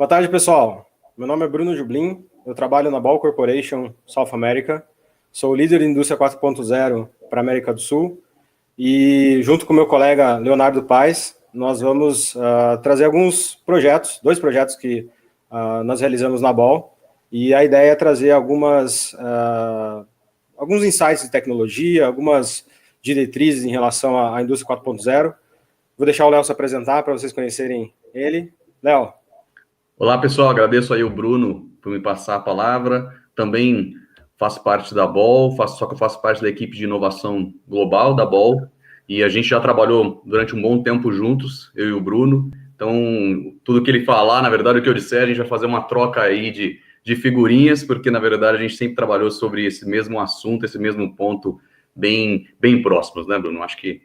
Boa tarde, pessoal. Meu nome é Bruno Jublin, eu trabalho na Ball Corporation South America, sou líder de indústria 4.0 para a América do Sul e, junto com meu colega Leonardo Paes, nós vamos trazer dois projetos que nós realizamos na Ball, e a ideia é trazer alguns insights de tecnologia, algumas diretrizes em relação à indústria 4.0. Vou deixar o Léo se apresentar para vocês conhecerem ele. Léo. Olá, pessoal. Agradeço aí o Bruno por me passar a palavra. Também faço parte da Ball, só que eu faço parte da equipe de inovação global da Ball. E a gente já trabalhou durante um bom tempo juntos, eu e o Bruno. Então, tudo que ele falar, na verdade, o que eu disser, a gente vai fazer uma troca aí de figurinhas, porque, na verdade, a gente sempre trabalhou sobre esse mesmo assunto, esse mesmo ponto, bem próximos, né, Bruno? Acho que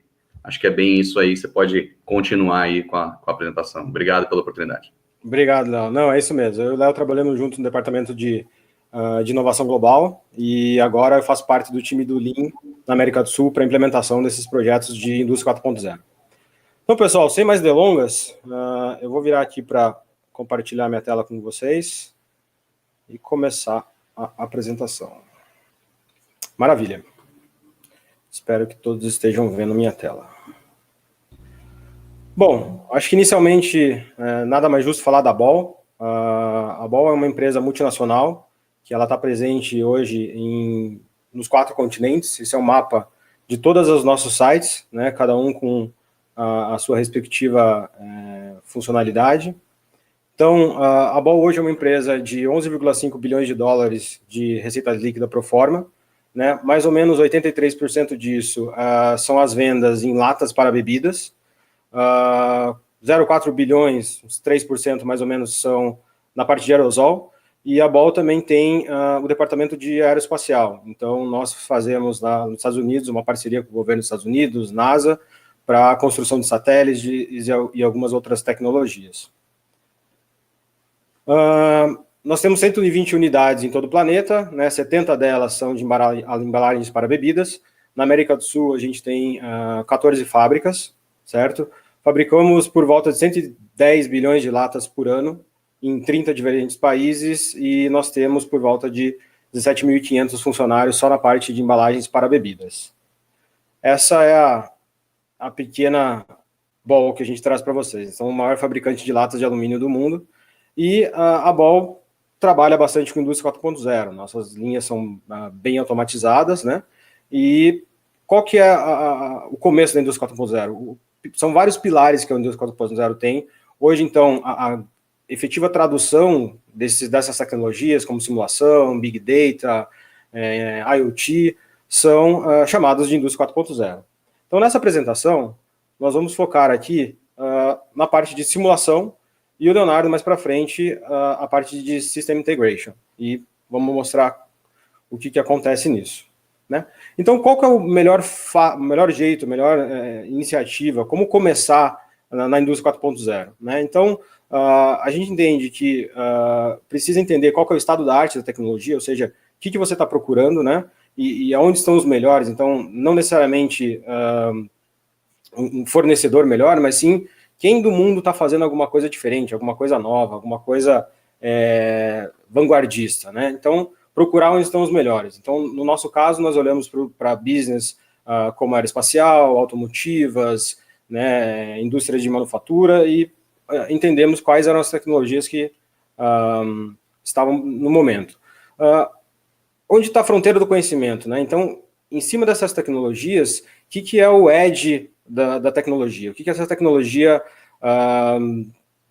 é bem isso aí. Você pode continuar aí com a apresentação. Obrigado pela oportunidade. Obrigado, Léo. Não, é isso mesmo. Eu e o Léo trabalhamos junto no departamento de inovação global e agora eu faço parte do time do Lean na América do Sul para a implementação desses projetos de indústria 4.0. Então, pessoal, sem mais delongas, eu vou virar aqui para compartilhar minha tela com vocês e começar a apresentação. Maravilha. Espero que todos estejam vendo minha tela. Bom, acho que inicialmente nada mais justo falar da Ball. A Ball é uma empresa multinacional que ela está presente hoje nos 4 continentes. Esse é um mapa de todos os nossos sites, né, cada um com a sua respectiva funcionalidade. Então, a Ball hoje é uma empresa de 11,5 bilhões de dólares de receita líquida pro forma, né, mais ou menos 83% disso são as vendas em latas para bebidas. 0,4 bilhões, uns 3% mais ou menos, são na parte de aerosol, e a Ball também tem o departamento de aeroespacial. Então, nós fazemos lá nos Estados Unidos uma parceria com o governo dos Estados Unidos, NASA, para a construção de satélites e algumas outras tecnologias. Nós temos 120 unidades em todo o planeta, né, 70 delas são de embalagens para bebidas. Na América do Sul, a gente tem 14 fábricas, certo? Fabricamos por volta de 110 bilhões de latas por ano em 30 diferentes países e nós temos por volta de 17.500 funcionários só na parte de embalagens para bebidas. Essa é a pequena Ball que a gente traz para vocês. São o maior fabricante de latas de alumínio do mundo e a Ball trabalha bastante com a indústria 4.0. Nossas linhas são bem automatizadas, né? E qual que é o começo da indústria 4.0? São vários pilares que a indústria 4.0 tem. Hoje, então, a efetiva tradução dessas tecnologias, como simulação, Big Data, IoT, são chamadas de indústria 4.0. Então, nessa apresentação, nós vamos focar aqui na parte de simulação e o Leonardo, mais para frente, a parte de System Integration. E vamos mostrar o que acontece nisso. Né? Então, qual que é o melhor jeito, melhor iniciativa, como começar na indústria 4.0? Né? Então, a gente entende que precisa entender qual que é o estado da arte da tecnologia, ou seja, o que você está procurando, né? E aonde estão os melhores. Então, não necessariamente um fornecedor melhor, mas sim quem do mundo está fazendo alguma coisa diferente, alguma coisa nova, alguma coisa vanguardista. Né? Então, procurar onde estão os melhores. Então, no nosso caso, nós olhamos para business como aeroespacial, automotivas, né, indústrias de manufatura e entendemos quais eram as tecnologias que estavam no momento. Onde está a fronteira do conhecimento? Né? Então, em cima dessas tecnologias, o que é o edge da tecnologia? O que essa tecnologia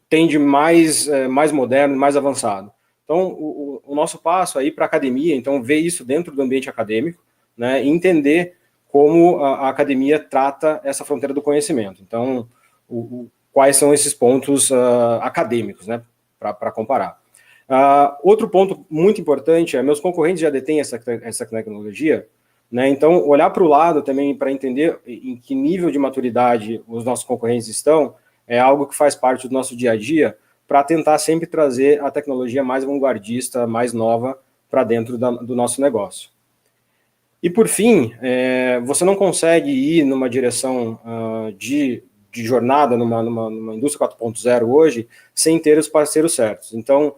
tem de mais moderno, mais avançado? Então, o nosso passo aí para a academia, então, ver isso dentro do ambiente acadêmico, né, e entender como a academia trata essa fronteira do conhecimento. Então, quais são esses pontos acadêmicos, né, para comparar. Outro ponto muito importante é, meus concorrentes já detêm essa tecnologia, né, então, olhar para o lado também para entender em que nível de maturidade os nossos concorrentes estão, é algo que faz parte do nosso dia a dia, para tentar sempre trazer a tecnologia mais vanguardista, mais nova, para dentro do nosso negócio. E, por fim, você não consegue ir numa direção de de jornada numa indústria 4.0 hoje sem ter os parceiros certos. Então,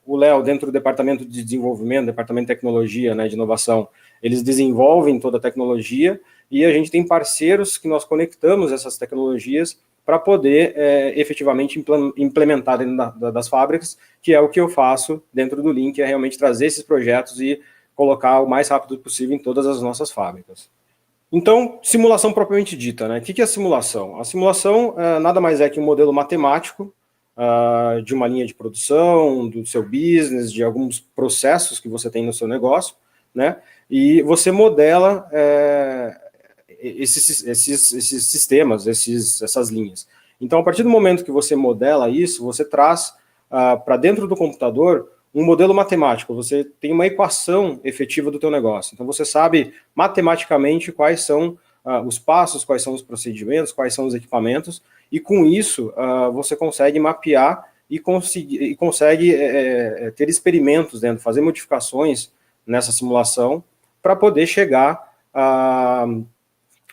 o Léo, dentro do departamento de desenvolvimento, departamento de tecnologia, né, de inovação, eles desenvolvem toda a tecnologia e a gente tem parceiros que nós conectamos essas tecnologias para poder efetivamente implementar dentro das fábricas, que é o que eu faço dentro do Link, é realmente trazer esses projetos e colocar o mais rápido possível em todas as nossas fábricas. Então, simulação propriamente dita, né? O que é a simulação? A simulação nada mais é que um modelo matemático de uma linha de produção, do seu business, de alguns processos que você tem no seu negócio, né? E você modela esses sistemas, essas linhas. Então, a partir do momento que você modela isso, você traz para dentro do computador um modelo matemático, você tem uma equação efetiva do teu negócio. Então, você sabe matematicamente quais são os passos, quais são os procedimentos, quais são os equipamentos, e com isso você consegue mapear e consegue ter experimentos dentro, fazer modificações nessa simulação para poder chegar a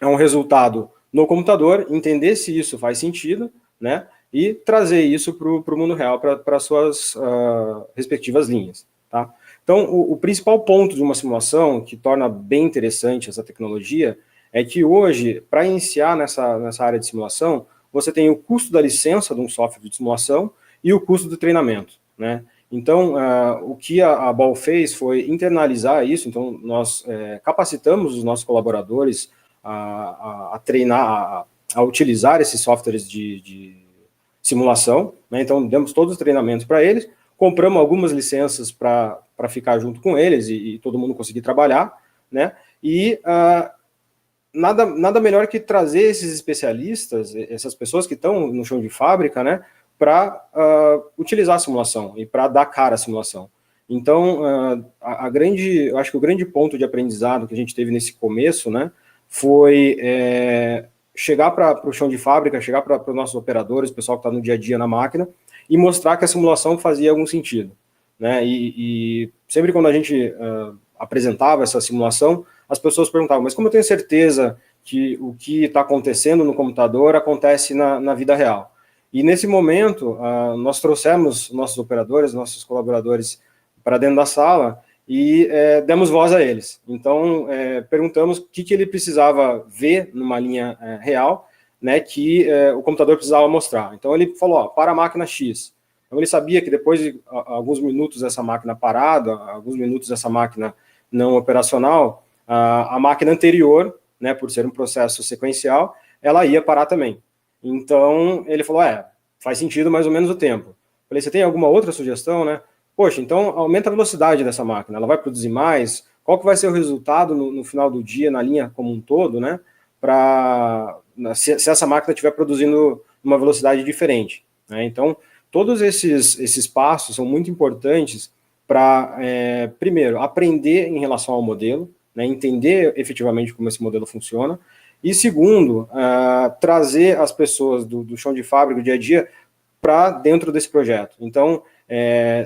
um resultado no computador, entender se isso faz sentido, né? E trazer isso para o mundo real, para as suas respectivas linhas. Tá? Então, o principal ponto de uma simulação, que torna bem interessante essa tecnologia, é que hoje, para iniciar nessa área de simulação, você tem o custo da licença de um software de simulação e o custo do treinamento. Né? Então, o que a Ball fez foi internalizar isso, então nós capacitamos os nossos colaboradores a treinar, a utilizar esses softwares de simulação, né? Então demos todos os treinamentos para eles, compramos algumas licenças para ficar junto com eles e todo mundo conseguir trabalhar, né? E nada melhor que trazer esses especialistas, essas pessoas que estão no chão de fábrica, né? Para utilizar a simulação e para dar cara à simulação. Então, eu acho que o grande ponto de aprendizado que a gente teve nesse começo, né? Foi chegar para o chão de fábrica, chegar para os nossos operadores, o pessoal que está no dia a dia na máquina, e mostrar que a simulação fazia algum sentido. Né? E sempre quando a gente apresentava essa simulação, as pessoas perguntavam, mas como eu tenho certeza que o que está acontecendo no computador acontece na vida real? E nesse momento, nós trouxemos nossos operadores, nossos colaboradores para dentro da sala, e demos voz a eles. Então, perguntamos o que ele precisava ver numa linha real, né, que o computador precisava mostrar. Então, ele falou, para a máquina X. Então, ele sabia que depois de alguns minutos dessa máquina parada, alguns minutos dessa máquina não operacional, a máquina anterior, né, por ser um processo sequencial, ela ia parar também. Então, ele falou, faz sentido mais ou menos o tempo. Falei, você tem alguma outra sugestão, né? Poxa, então aumenta a velocidade dessa máquina, ela vai produzir mais, qual que vai ser o resultado no final do dia, na linha como um todo, né, se essa máquina estiver produzindo uma velocidade diferente. Né? Então, todos esses passos são muito importantes para, primeiro, aprender em relação ao modelo, né, entender efetivamente como esse modelo funciona, e segundo, trazer as pessoas do chão de fábrica, do dia a dia, para dentro desse projeto. Então,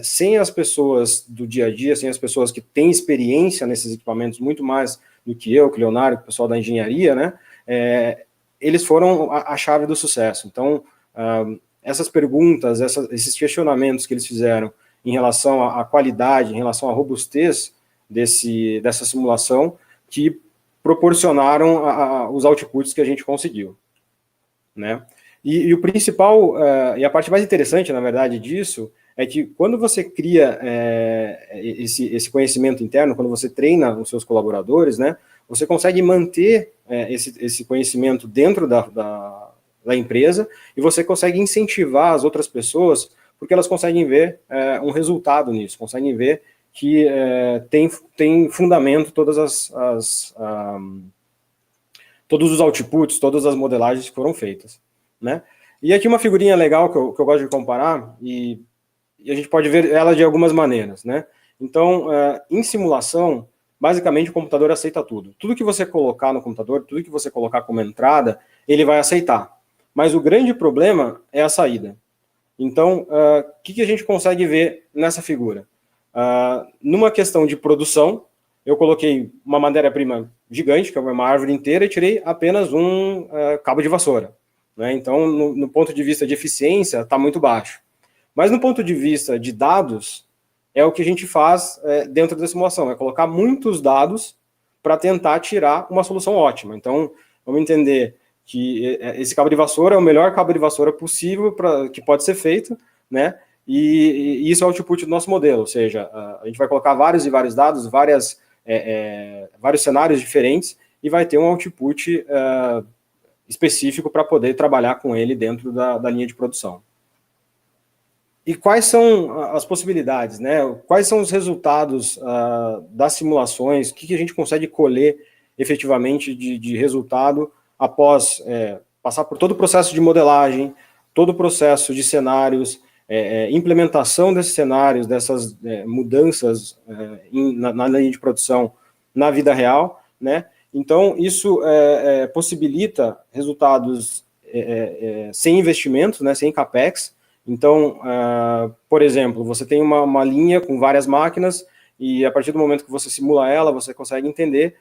sem as pessoas do dia a dia, sem as pessoas que têm experiência nesses equipamentos, muito mais do que eu, que o Leonardo, que o pessoal da engenharia, né, eles foram a chave do sucesso. Então, essas perguntas, esses questionamentos que eles fizeram em relação à qualidade, em relação à robustez dessa simulação, que proporcionaram os outputs que a gente conseguiu. Né? E o principal, e a parte mais interessante, na verdade, disso, é que quando você cria esse conhecimento interno, quando você treina os seus colaboradores, né, você consegue manter esse conhecimento dentro da empresa e você consegue incentivar as outras pessoas, porque elas conseguem ver um resultado nisso, conseguem ver que tem fundamento todos os outputs, todas as modelagens que foram feitas. Né? E aqui uma figurinha legal que eu gosto de comparar, e a gente pode ver ela de algumas maneiras, né? Então, em simulação, basicamente o computador aceita tudo. Tudo que você colocar no computador, tudo que você colocar como entrada, ele vai aceitar. Mas o grande problema é a saída. Então, o que a gente consegue ver nessa figura? Numa questão de produção, eu coloquei uma matéria-prima gigante, que é uma árvore inteira, e tirei apenas um cabo de vassoura. né? Então, no ponto de vista de eficiência, está muito baixo. Mas no ponto de vista de dados, é o que a gente faz dentro da simulação, é colocar muitos dados para tentar tirar uma solução ótima. Então, vamos entender que esse cabo de vassoura é o melhor cabo de vassoura possível que pode ser feito, né? E isso é o output do nosso modelo, ou seja, a gente vai colocar vários e vários dados, vários cenários diferentes, e vai ter um output específico para poder trabalhar com ele dentro da linha de produção. E quais são as possibilidades, né? Quais são os resultados das simulações? O que a gente consegue colher efetivamente de resultado após passar por todo o processo de modelagem, todo o processo de cenários, implementação desses cenários, dessas mudanças na linha de produção na vida real, né? Então, isso possibilita resultados sem investimentos, né, sem CAPEX. Então, por exemplo, você tem uma linha com várias máquinas e a partir do momento que você simula ela, você consegue entender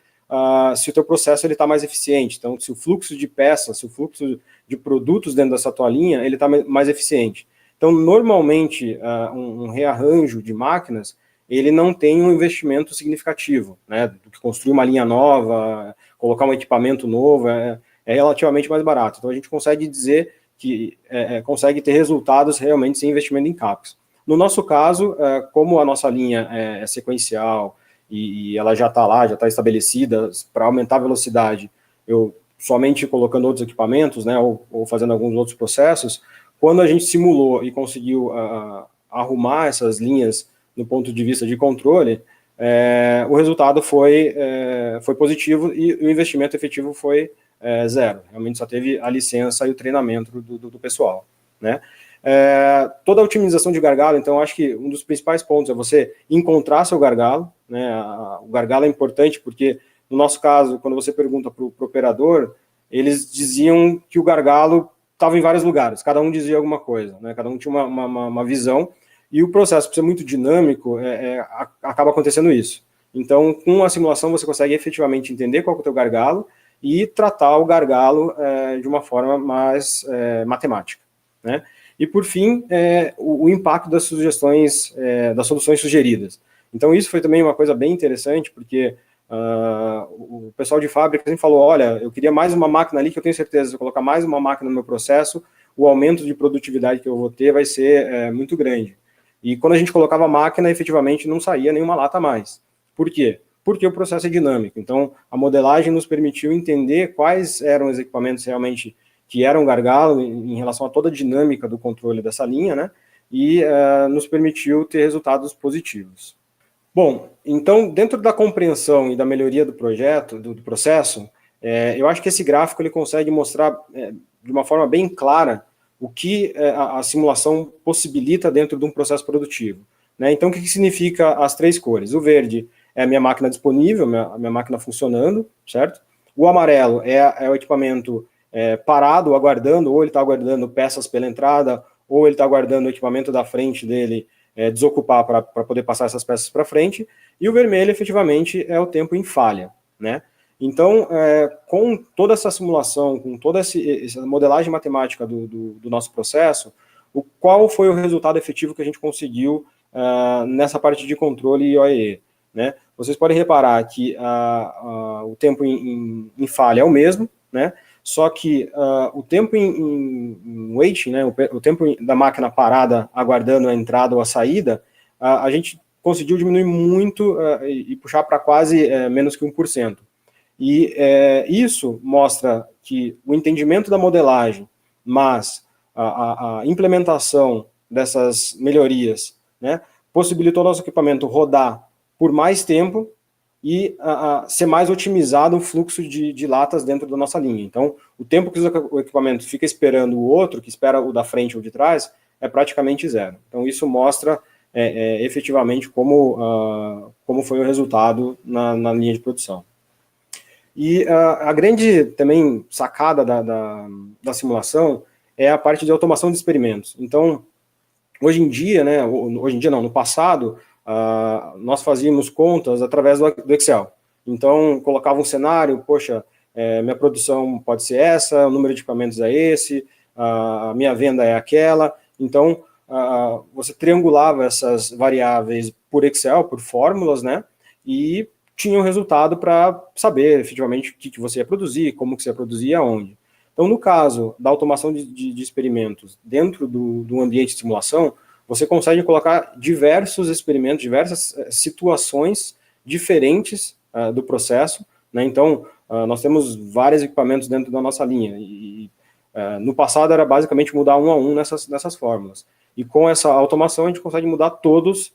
se o teu processo está mais eficiente. Então, se o fluxo de peças, se o fluxo de produtos dentro dessa tua linha, ele está mais eficiente. Então, normalmente, um rearranjo de máquinas, ele não tem um investimento significativo, né? Do que construir uma linha nova, colocar um equipamento novo, é relativamente mais barato. Então, a gente consegue dizer que consegue ter resultados realmente sem investimento em CAPEX. No nosso caso, como a nossa linha é sequencial e ela já está lá, já está estabelecida, para aumentar a velocidade, eu somente colocando outros equipamentos, né, ou fazendo alguns outros processos, quando a gente simulou e conseguiu arrumar essas linhas no ponto de vista de controle, o resultado foi positivo e o investimento efetivo foi zero. Realmente só teve a licença e o treinamento do pessoal, né? Toda a otimização de gargalo, então, acho que um dos principais pontos é você encontrar seu gargalo, né? O gargalo é importante porque, no nosso caso, quando você pergunta para o operador, eles diziam que o gargalo estava em vários lugares, cada um dizia alguma coisa, né? Cada um tinha uma visão, e o processo, por ser muito dinâmico, acaba acontecendo isso. Então, com a simulação, você consegue efetivamente entender qual é o teu gargalo e tratar o gargalo de uma forma mais matemática, né? E, por fim, o impacto das sugestões, das soluções sugeridas. Então, isso foi também uma coisa bem interessante, porque o pessoal de fábrica sempre falou, olha, eu queria mais uma máquina ali, que eu tenho certeza, se eu colocar mais uma máquina no meu processo, o aumento de produtividade que eu vou ter vai ser muito grande. E quando a gente colocava a máquina, efetivamente não saía nenhuma lata a mais. Por quê? Porque o processo é dinâmico. Então, a modelagem nos permitiu entender quais eram os equipamentos realmente que eram gargalo em relação a toda a dinâmica do controle dessa linha, né? E nos permitiu ter resultados positivos. Bom, então, dentro da compreensão e da melhoria do projeto, do processo, eu acho que esse gráfico ele consegue mostrar de uma forma bem clara o que a simulação possibilita dentro de um processo produtivo, né? Então, o que significa as três cores? O verde é a minha máquina disponível, a minha máquina funcionando, certo? O amarelo é o equipamento parado, aguardando, ou ele está aguardando peças pela entrada, ou ele está aguardando o equipamento da frente dele desocupar para poder passar essas peças para frente, e o vermelho, efetivamente, é o tempo em falha, né? Então, com toda essa simulação, com toda essa modelagem matemática do nosso processo, qual foi o resultado efetivo que a gente conseguiu nessa parte de controle e OEE, né? Vocês podem reparar que o tempo em falha é o mesmo, né? Só que o tempo em wait, né, o tempo da máquina parada aguardando a entrada ou a saída, a gente conseguiu diminuir muito e puxar para quase menos que 1%. E isso mostra que o entendimento da modelagem, mas a implementação dessas melhorias, né, possibilitou nosso equipamento rodar por mais tempo e ser mais otimizado o fluxo de latas dentro da nossa linha. Então, o tempo que o equipamento fica esperando o outro, que espera o da frente ou de trás, é praticamente zero. Então, isso mostra efetivamente como foi o resultado na linha de produção. E a grande também sacada da simulação é a parte de automação de experimentos. Então, hoje em dia, né, hoje em dia não, no passado, nós fazíamos contas através do Excel. Então, colocava um cenário, poxa, minha produção pode ser essa, o número de equipamentos é esse, a minha venda é aquela. Então, você triangulava essas variáveis por Excel, por fórmulas, né? E tinha um resultado para saber efetivamente o que você ia produzir, como que você ia produzir e aonde. Então, no caso da automação de experimentos dentro do ambiente de simulação, você consegue colocar diversos experimentos, diversas situações diferentes do processo, né? Então, nós temos vários equipamentos dentro da nossa linha, e no passado era basicamente mudar um a um nessas fórmulas. E com essa automação a gente consegue mudar todos,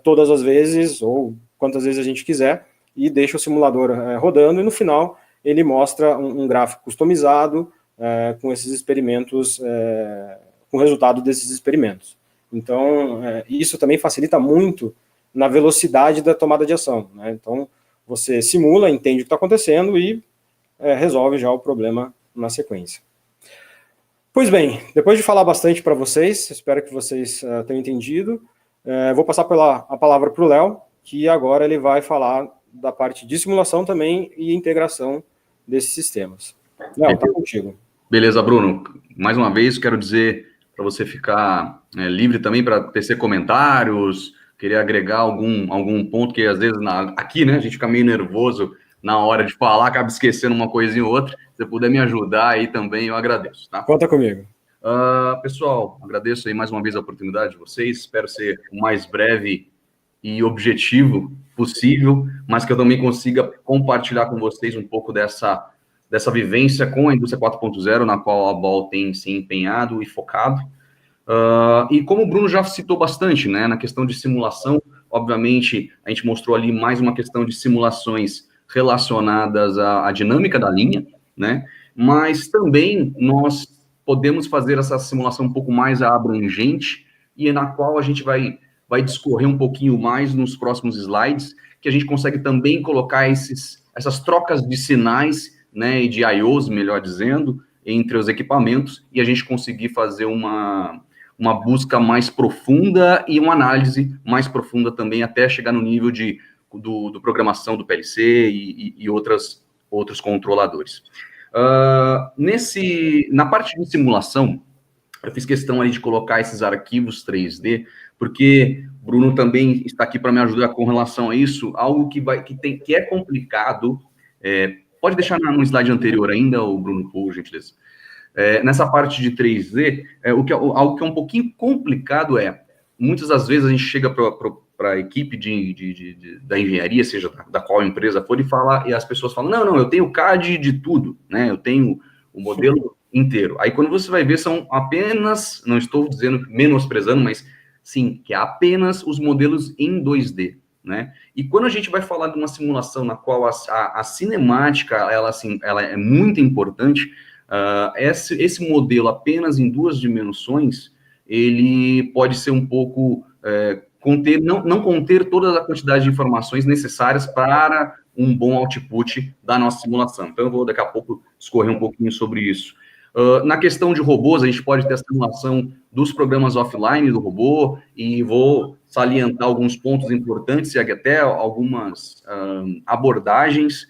todas as vezes, ou quantas vezes a gente quiser, e deixa o simulador rodando, e no final ele mostra um gráfico customizado com esses experimentos, com o resultado desses experimentos. Então, isso também facilita muito na velocidade da tomada de ação, né? Então, você simula, entende o que está acontecendo e resolve já o problema na sequência. Pois bem, depois de falar bastante para vocês, espero que vocês tenham entendido, vou passar a palavra para o Léo, que agora ele vai falar da parte de simulação também e integração desses sistemas. Léo, está contigo. Beleza, Bruno. Mais uma vez, quero dizer para você ficar livre também para tecer comentários, querer agregar algum ponto que às vezes aqui, né, a gente fica meio nervoso na hora de falar, acaba esquecendo uma coisinha ou outra. Se você puder me ajudar aí também, eu agradeço, tá? Conta comigo. Pessoal, agradeço aí mais uma vez a oportunidade de vocês, espero ser o mais breve e objetivo possível, mas que eu também consiga compartilhar com vocês um pouco dessa vivência com a indústria 4.0, na qual a Ball tem se empenhado e focado. E como o Bruno já citou bastante, né, na questão de simulação, obviamente, a gente mostrou ali mais uma questão de simulações relacionadas à dinâmica da linha, né, mas também nós podemos fazer essa simulação um pouco mais abrangente e na qual a gente vai discorrer um pouquinho mais nos próximos slides, que a gente consegue também colocar essas trocas de sinais, né, e de I/Os, melhor dizendo, entre os equipamentos, e a gente conseguir fazer uma busca mais profunda e uma análise mais profunda também, até chegar no nível do programação do PLC e outros controladores. Na parte de simulação, eu fiz questão ali de colocar esses arquivos 3D, porque Bruno também está aqui para me ajudar com relação a isso, algo que é complicado. Pode deixar no slide anterior ainda, o Bruno, por gentileza. Nessa parte de 3D, algo que é um pouquinho complicado muitas das vezes a gente chega para a equipe da engenharia, seja da qual empresa for, e as pessoas falam, não, eu tenho CAD de tudo, né? Eu tenho o modelo inteiro. Aí quando você vai ver, são apenas, não estou dizendo menosprezando, mas sim, que é apenas os modelos em 2D, né? E quando a gente vai falar de uma simulação na qual a cinemática, ela é muito importante, esse modelo apenas em 2 dimensões, ele pode ser um pouco, não conter toda a quantidade de informações necessárias para um bom output da nossa simulação. Então, eu vou daqui a pouco discorrer um pouquinho sobre isso. Na questão de robôs, a gente pode ter a simulação dos programas offline do robô, e vou salientar alguns pontos importantes e até algumas abordagens,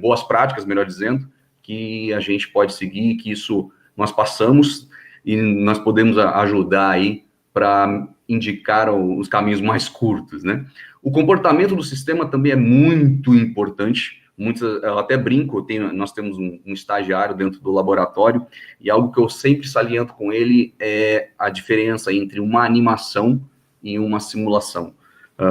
boas práticas, melhor dizendo, que a gente pode seguir, que isso nós passamos e nós podemos ajudar aí para indicar os caminhos mais curtos, né? O comportamento do sistema também é muito importante. Eu até brinco, nós temos um estagiário dentro do laboratório, e algo que eu sempre saliento com ele é a diferença entre uma animação e uma simulação.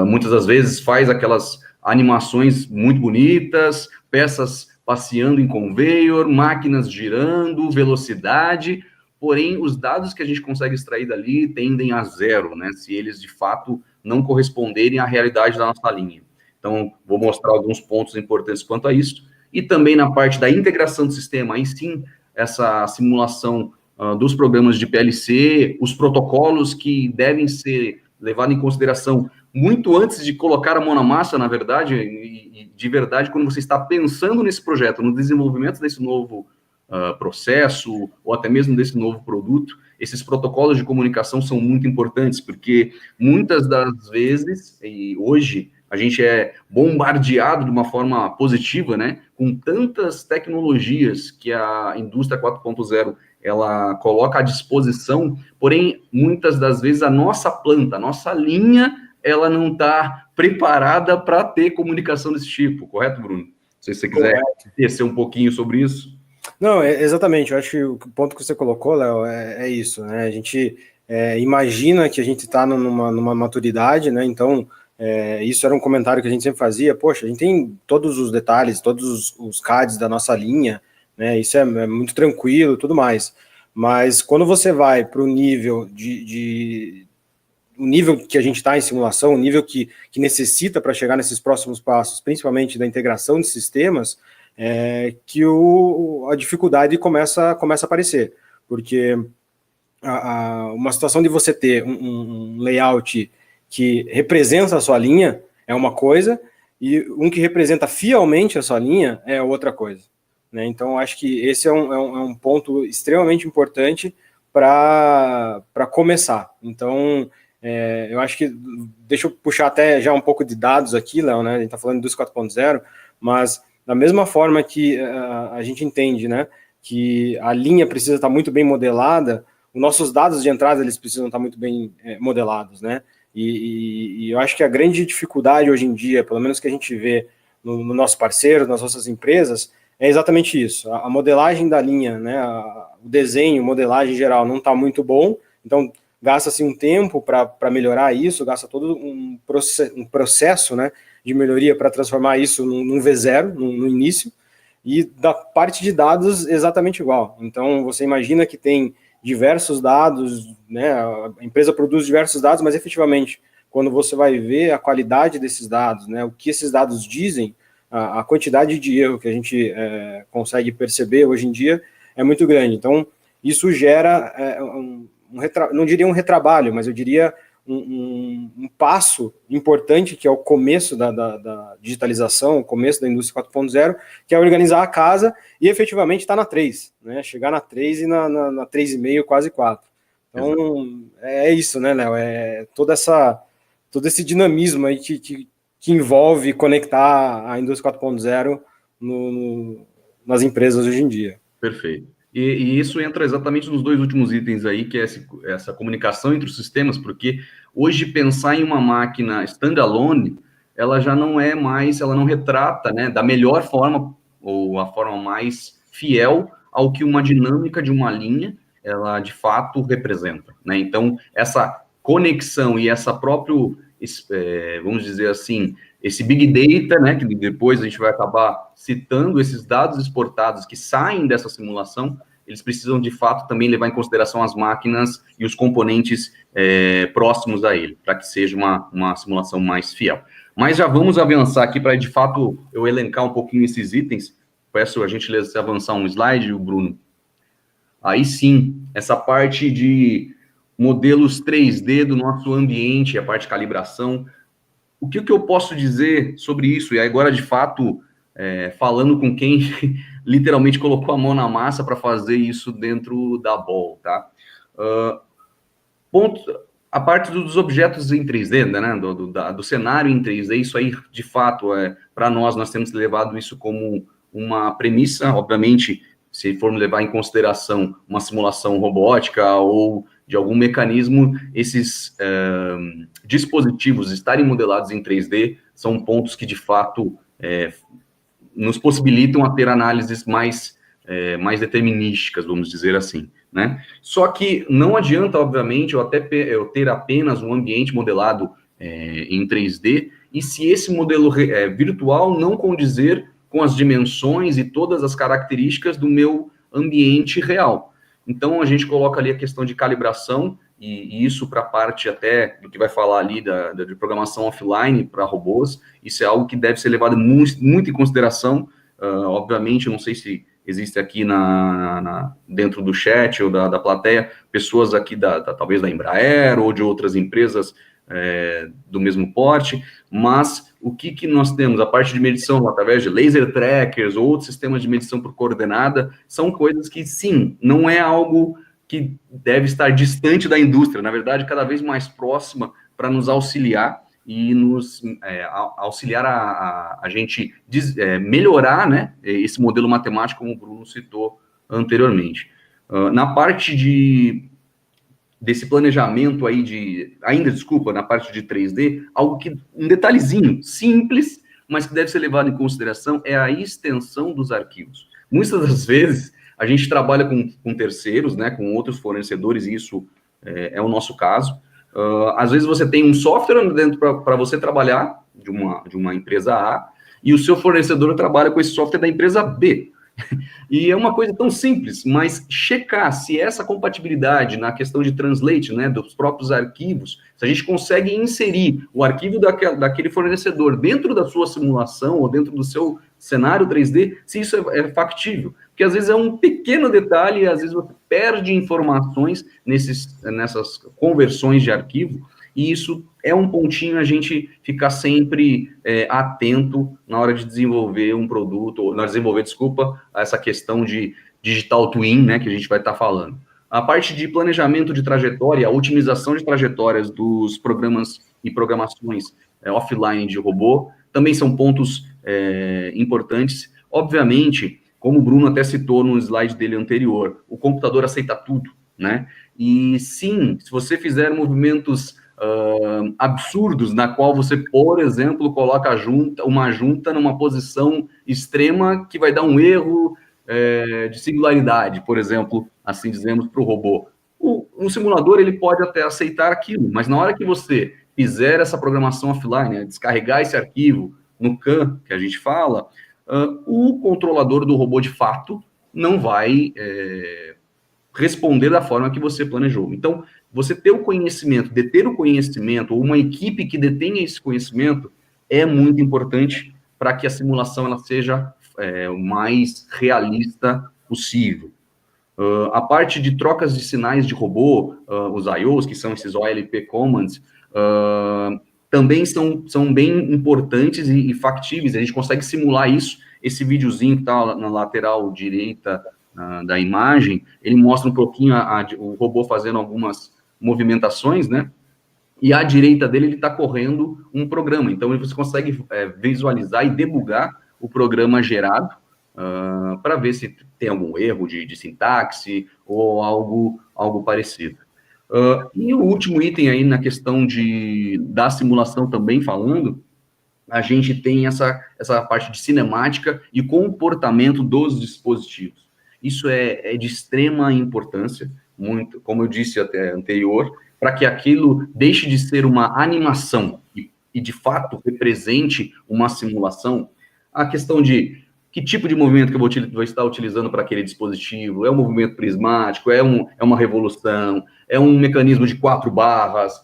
Muitas das vezes faz aquelas animações muito bonitas, peças passeando em conveyor, máquinas girando, velocidade, porém os dados que a gente consegue extrair dali tendem a zero, né, se eles de fato não corresponderem à realidade da nossa linha. Então, vou mostrar alguns pontos importantes quanto a isso, e também na parte da integração do sistema, aí sim, essa simulação dos programas de PLC, os protocolos que devem ser levados em consideração muito antes de colocar a mão na massa, na verdade, e de verdade, quando você está pensando nesse projeto, no desenvolvimento desse novo processo, ou até mesmo desse novo produto, esses protocolos de comunicação são muito importantes, porque muitas das vezes, e hoje, a gente é bombardeado de uma forma positiva, né, com tantas tecnologias que a indústria 4.0 ela coloca à disposição, porém, muitas das vezes a nossa planta, a nossa linha, ela não está preparada para ter comunicação desse tipo, correto, Bruno? Não sei se você quiser descer um pouquinho sobre isso. Não, exatamente. Eu acho que o ponto que você colocou, Léo, é isso, né? A gente imagina que a gente está numa maturidade, né? Então, isso era um comentário que a gente sempre fazia. Poxa, a gente tem todos os detalhes, todos os CADs da nossa linha, né? Isso é muito tranquilo e tudo mais. Mas quando você vai para o nível o nível que a gente está em simulação, o nível que necessita para chegar nesses próximos passos, principalmente da integração de sistemas, que a dificuldade começa a aparecer, porque uma situação de você ter um layout que representa a sua linha é uma coisa, e um que representa fielmente a sua linha é outra coisa, né? Então, acho que esse é um ponto extremamente importante para começar. Então, eu acho que, deixa eu puxar até já um pouco de dados aqui, Léo, né? A gente está falando do 4.0, mas da mesma forma que a gente entende, né, que a linha precisa estar muito bem modelada, os nossos dados de entrada eles precisam estar muito bem modelados, né? E eu acho que a grande dificuldade hoje em dia, pelo menos que a gente vê no nosso parceiro, nas nossas empresas, é exatamente isso. A modelagem da linha, né, o desenho, modelagem geral não está muito bom, então gasta-se um tempo para melhorar isso, gasta todo um processo, né, de melhoria para transformar isso num V0, no início, e da parte de dados exatamente igual. Então, você imagina que tem diversos dados, né, a empresa produz diversos dados, mas efetivamente, quando você vai ver a qualidade desses dados, né, o que esses dados dizem, a quantidade de erro que a gente consegue perceber hoje em dia é muito grande. Então, isso gera não diria um retrabalho, mas eu diria um passo importante, que é o começo da digitalização, o começo da indústria 4.0, que é organizar a casa e efetivamente estar na 3, né? Chegar na 3 e na 3,5, quase 4. Então, é isso, né, Léo? Todo esse dinamismo aí que envolve conectar a indústria 4.0 nas empresas hoje em dia. Perfeito. E isso entra exatamente nos dois últimos itens aí, que é essa comunicação entre os sistemas, porque hoje pensar em uma máquina standalone, ela já não é mais, ela não retrata, né, da melhor forma, ou a forma mais fiel ao que uma dinâmica de uma linha, ela de fato representa, né? Então, essa conexão e essa próprio, vamos dizer assim, esse Big Data, né, que depois a gente vai acabar citando, esses dados exportados que saem dessa simulação, eles precisam, de fato, também levar em consideração as máquinas e os componentes próximos a ele, para que seja uma simulação mais fiel. Mas já vamos avançar aqui para, de fato, eu elencar um pouquinho esses itens. Peço a gentileza de avançar um slide, o Bruno. Aí sim, essa parte de modelos 3D do nosso ambiente, a parte de calibração. O que eu posso dizer sobre isso? E agora, de fato, falando com quem literalmente colocou a mão na massa para fazer isso dentro da Ball, tá? A parte dos objetos em 3D, né? Do cenário em 3D, isso aí, de fato, para nós temos levado isso como uma premissa, obviamente, se formos levar em consideração uma simulação robótica ou de algum mecanismo, esses dispositivos estarem modelados em 3D são pontos que, de fato, nos possibilitam a ter análises mais determinísticas, vamos dizer assim, né? Só que não adianta, obviamente, eu ter apenas um ambiente modelado em 3D, e se esse modelo virtual não condizer com as dimensões e todas as características do meu ambiente real. Então, a gente coloca ali a questão de calibração, e isso para a parte até do que vai falar ali de programação offline para robôs, isso é algo que deve ser levado muito em consideração. Obviamente, não sei se existe aqui dentro do chat ou da plateia, pessoas aqui talvez da Embraer ou de outras empresas do mesmo porte, mas o que nós temos? A parte de medição através de laser trackers ou outros sistemas de medição por coordenada são coisas que, sim, não é algo que deve estar distante da indústria, na verdade, cada vez mais próxima para nos auxiliar e nos auxiliar a gente melhorar, né, esse modelo matemático, como o Bruno citou anteriormente. Na parte desse planejamento aí na parte de 3D, um detalhezinho simples, mas que deve ser levado em consideração é a extensão dos arquivos. Muitas das vezes, a gente trabalha com terceiros, né, com outros fornecedores, e isso é o nosso caso. Às vezes você tem um software dentro para você trabalhar, de uma empresa A, e o seu fornecedor trabalha com esse software da empresa B. E é uma coisa tão simples, mas checar se essa compatibilidade na questão de translate, né, dos próprios arquivos, se a gente consegue inserir o arquivo daquele fornecedor dentro da sua simulação ou dentro do seu cenário 3D, se isso é factível. Porque às vezes é um pequeno detalhe e às vezes você perde informações nessas conversões de arquivo, e isso é um pontinho a gente ficar sempre atento na hora de desenvolver um produto, ou essa questão de digital twin, né, que a gente vai estar falando. A parte de planejamento de trajetória, a otimização de trajetórias dos programas e programações offline de robô, também são pontos importantes. Obviamente, como o Bruno até citou no slide dele anterior, o computador aceita tudo, né? E sim, se você fizer movimentos absurdos, na qual você, por exemplo, coloca uma junta numa posição extrema que vai dar um erro de singularidade, por exemplo, assim dizemos, para o robô. O simulador ele pode até aceitar aquilo, mas na hora que você fizer essa programação offline, né, descarregar esse arquivo no CAN, que a gente fala, o controlador do robô, de fato, não vai responder da forma que você planejou. Então, você ter o conhecimento, deter o conhecimento, ou uma equipe que detenha esse conhecimento, é muito importante para que a simulação ela seja o mais realista possível. A parte de trocas de sinais de robô, os I/Os, que são esses OLP commands, também são bem importantes e factíveis. A gente consegue simular isso. Esse videozinho que está na lateral direita da imagem, ele mostra um pouquinho o robô fazendo algumas movimentações, né? E à direita dele, ele está correndo um programa. Então, você consegue visualizar e debugar o programa gerado para ver se tem algum erro de sintaxe ou algo parecido. E o último item aí na questão da simulação também falando, a gente tem essa parte de cinemática e comportamento dos dispositivos. Isso é de extrema importância, muito, como eu disse até anterior, para que aquilo deixe de ser uma animação e de fato represente uma simulação. A questão de que tipo de movimento que eu vou estar utilizando para aquele dispositivo, é um movimento prismático, é uma revolução, é um mecanismo de 4 barras,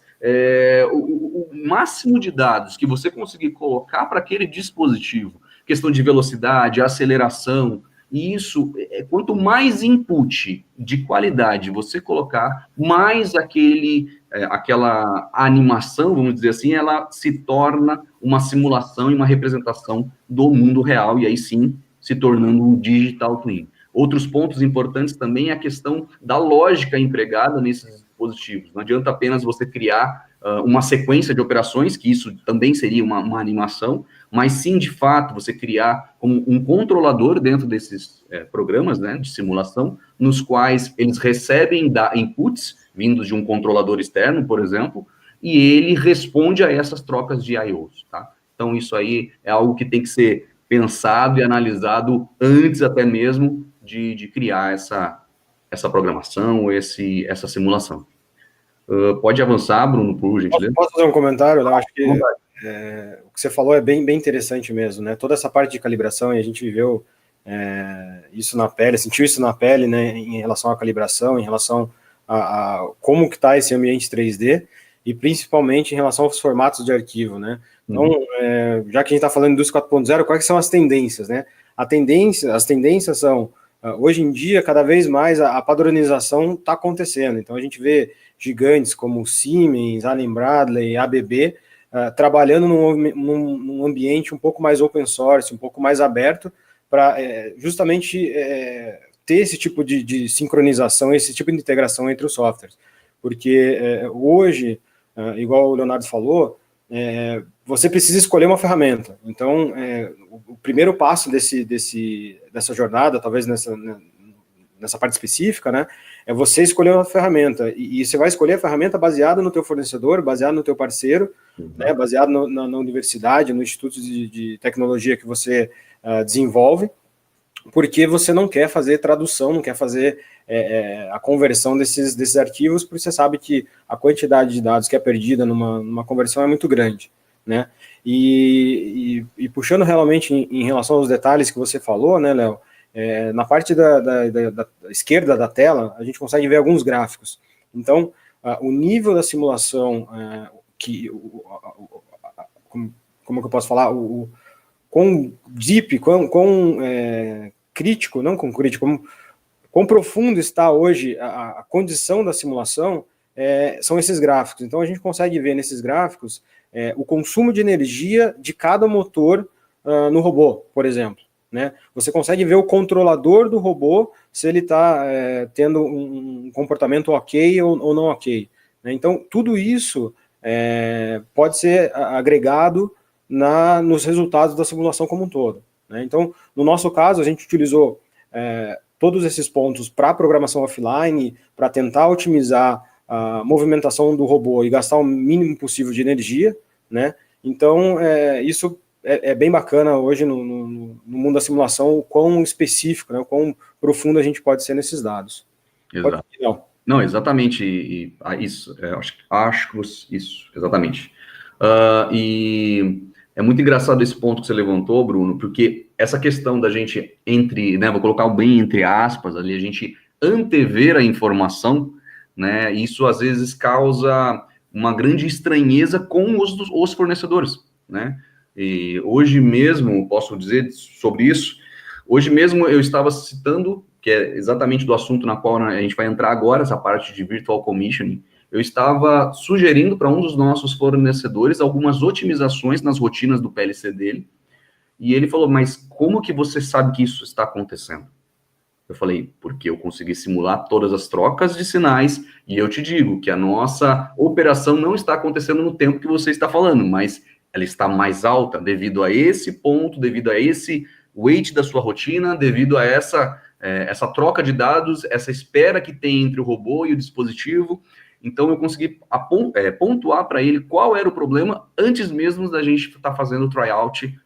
o máximo de dados que você conseguir colocar para aquele dispositivo, questão de velocidade, aceleração, e isso, quanto mais input de qualidade você colocar, mais aquela animação, vamos dizer assim, ela se torna uma simulação e uma representação do mundo real, e aí sim, se tornando um digital twin. Outros pontos importantes também é a questão da lógica empregada nesses dispositivos. Não adianta apenas você criar uma sequência de operações, que isso também seria uma animação, mas sim, de fato, você criar um controlador dentro desses programas, né, de simulação, nos quais eles recebem inputs vindos de um controlador externo, por exemplo, e ele responde a essas trocas de I/Os, tá? Então, isso aí é algo que tem que ser pensado e analisado antes até mesmo de criar essa programação, essa simulação. Pode avançar, Bruno, por gentileza? Posso fazer um comentário? Eu acho que o que você falou é bem interessante mesmo, né? Toda essa parte de calibração, e a gente viveu isso na pele, sentiu isso na pele, né, em relação à calibração, em relação a como que está esse ambiente 3D, e principalmente em relação aos formatos de arquivo, né? Então, já que a gente está falando de indústria 4.0, quais são as tendências, né? As tendências são, hoje em dia, cada vez mais a padronização está acontecendo. Então, a gente vê gigantes como Siemens, Allen Bradley, ABB, trabalhando num ambiente um pouco mais open source, um pouco mais aberto, para justamente ter esse tipo de sincronização, esse tipo de integração entre os softwares. Porque hoje, igual o Leonardo falou, você precisa escolher uma ferramenta. Então, o primeiro passo dessa jornada, talvez nessa parte específica, né, é você escolher uma ferramenta, e você vai escolher a ferramenta baseada no teu fornecedor, baseado no teu parceiro, né, baseado na universidade, no instituto de tecnologia que você desenvolve, porque você não quer fazer tradução, não quer fazer a conversão desses arquivos, porque você sabe que a quantidade de dados que é perdida numa conversão é muito grande, né? E puxando realmente em relação aos detalhes que você falou, né, Léo, na parte da esquerda da tela, a gente consegue ver alguns gráficos. Então, o nível da simulação, como que eu posso falar, quão deep, quão crítico, não quão crítico, quão profundo está hoje a condição da simulação, são esses gráficos. Então, a gente consegue ver nesses gráficos o consumo de energia de cada motor no robô, por exemplo. Né? Você consegue ver o controlador do robô, se ele está tendo um comportamento ok ou não ok. Né? Então, tudo isso pode ser agregado nos resultados da simulação como um todo. Né? Então, no nosso caso, a gente utilizou todos esses pontos para a programação offline, para tentar otimizar a movimentação do robô e gastar o mínimo possível de energia. Né? Então, isso é bem bacana hoje no mundo da simulação, o quão específico, né, o quão profundo a gente pode ser nesses dados. Exato. Não, exatamente isso. Acho que isso, exatamente. E é muito engraçado esse ponto que você levantou, Bruno, porque essa questão da gente vou colocar o bem entre aspas ali, a gente antever a informação, né, isso às vezes causa uma grande estranheza com os fornecedores, né? E hoje mesmo, posso dizer sobre isso, hoje mesmo eu estava citando, que é exatamente do assunto na qual a gente vai entrar agora, essa parte de Virtual Commissioning, eu estava sugerindo para um dos nossos fornecedores algumas otimizações nas rotinas do PLC dele, e ele falou, mas como que você sabe que isso está acontecendo? Eu falei, porque eu consegui simular todas as trocas de sinais, e eu te digo que a nossa operação não está acontecendo no tempo que você está falando, mas ela está mais alta devido a esse ponto, devido a esse weight da sua rotina, devido a essa troca de dados, essa espera que tem entre o robô e o dispositivo. Então, eu consegui pontuar para ele qual era o problema antes mesmo da gente estar fazendo o tryout